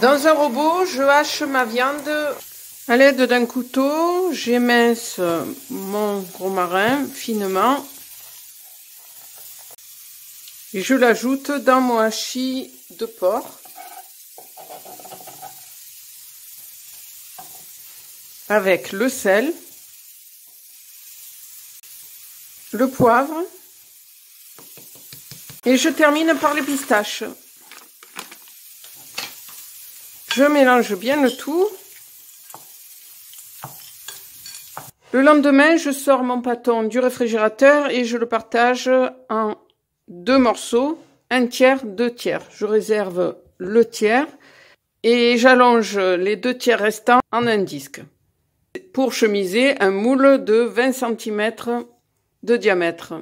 Dans un robot, je hache ma viande à l'aide d'un couteau. J'émince mon romarin finement et je l'ajoute dans mon hachis de porc avec le sel, le poivre et je termine par les pistaches. Je mélange bien le tout. Le lendemain, je sors mon pâton du réfrigérateur et je le partage en 2 morceaux, 1 tiers, 2 tiers. Je réserve le tiers et j'allonge les 2 tiers restants en un disque pour chemiser un moule de 20 cm de diamètre.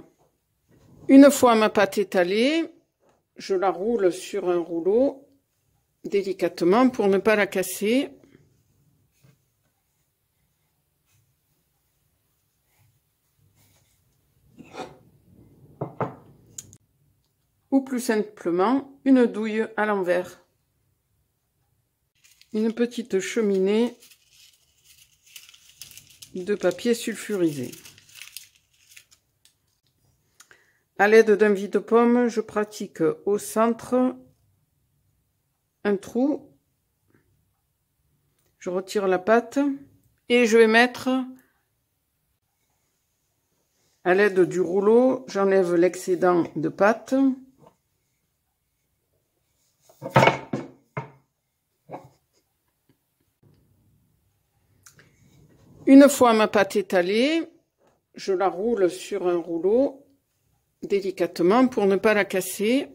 Une fois ma pâte étalée, je la roule sur un rouleau délicatement pour ne pas la casser. Ou plus simplement, une douille à l'envers. Une petite cheminée de papier sulfurisé. À l'aide d'un vide-pomme, je pratique au centre un trou. Je retire la pâte et je vais mettre, à l'aide du rouleau, j'enlève l'excédent de pâte. Une fois ma pâte étalée, je la roule sur un rouleau délicatement pour ne pas la casser.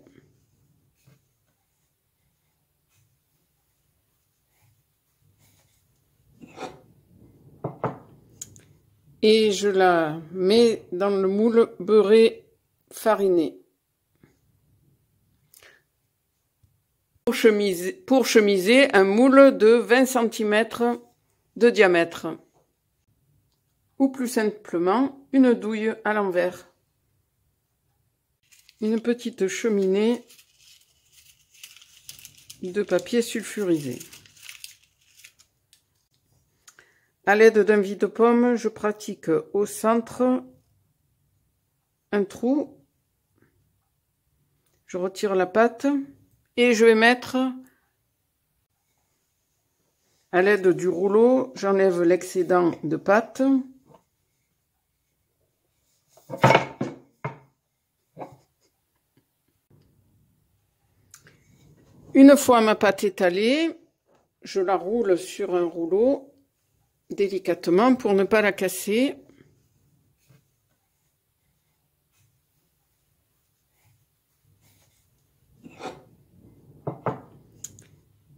Et je la mets dans le moule beurré fariné. Pour chemiser un moule de 20 cm de diamètre. Ou plus simplement, une douille à l'envers. Une petite cheminée de papier sulfurisé. À l'aide d'un vide-pomme, je pratique au centre un trou. Je retire la pâte et je vais mettre, à l'aide du rouleau, j'enlève l'excédent de pâte. Une fois ma pâte étalée, je la roule sur un rouleau délicatement pour ne pas la casser.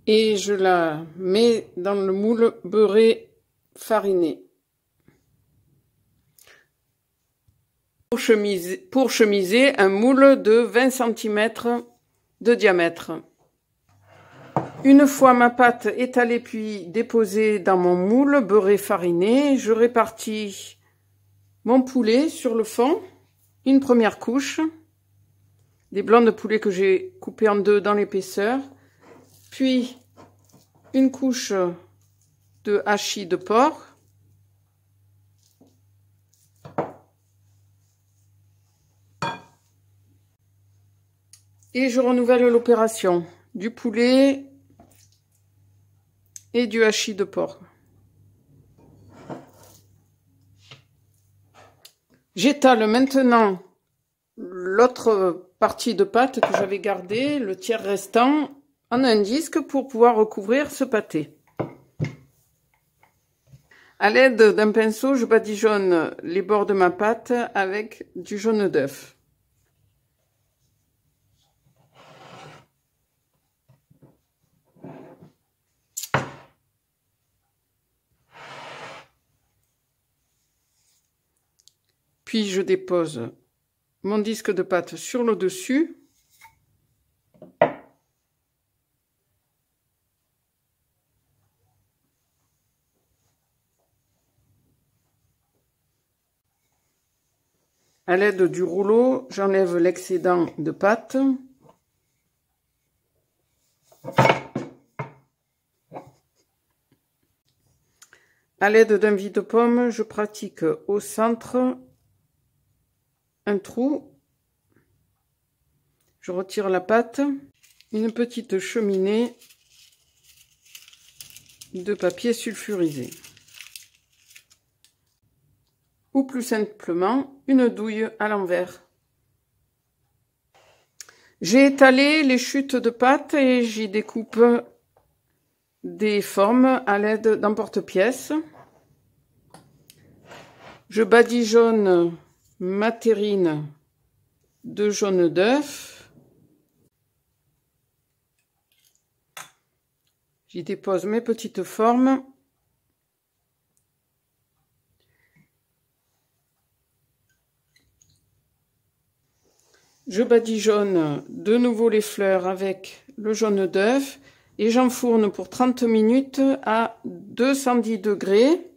Et je la mets dans le moule beurré fariné. Pour chemiser un moule de 20 cm de diamètre. Une fois ma pâte étalée puis déposée dans mon moule beurré fariné, je répartis mon poulet sur le fond. Une première couche, des blancs de poulet que j'ai coupés en 2 dans l'épaisseur, puis une couche de hachis de porc, et je renouvelle l'opération du poulet et du hachis de porc. J'étale maintenant l'autre partie de pâte que j'avais gardée, le tiers restant, en un disque pour pouvoir recouvrir ce pâté. À l'aide d'un pinceau, je badigeonne les bords de ma pâte avec du jaune d'œuf. Puis je dépose mon disque de pâte sur le dessus. À l'aide du rouleau, j'enlève l'excédent de pâte. À l'aide d'un vide-pomme, je pratique au centre un trou. Je retire la pâte, une petite cheminée de papier sulfurisé. Ou plus simplement, une douille à l'envers. J'ai étalé les chutes de pâte et j'y découpe des formes à l'aide d'un porte-pièce. Je badigeonne ma terrine de jaune d'œuf. J'y dépose mes petites formes. Je badigeonne de nouveau les fleurs avec le jaune d'œuf et j'enfourne pour 30 minutes à 210 degrés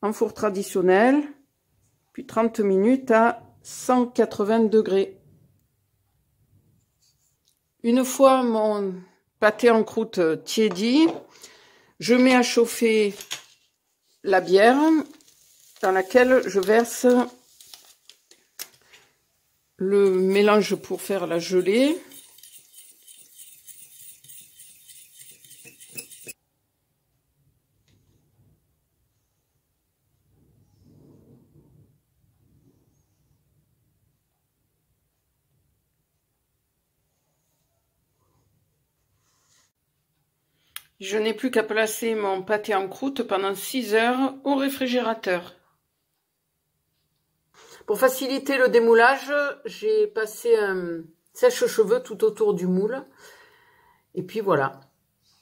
en four traditionnel, puis 30 minutes à 180 degrés. Une fois mon pâté en croûte tiédi, je mets à chauffer la bière dans laquelle je verse le mélange pour faire la gelée. Je n'ai plus qu'à placer mon pâté en croûte pendant 6 heures au réfrigérateur. Pour faciliter le démoulage, j'ai passé un sèche-cheveux tout autour du moule. Et puis voilà,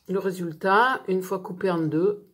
le résultat, une fois coupé en deux,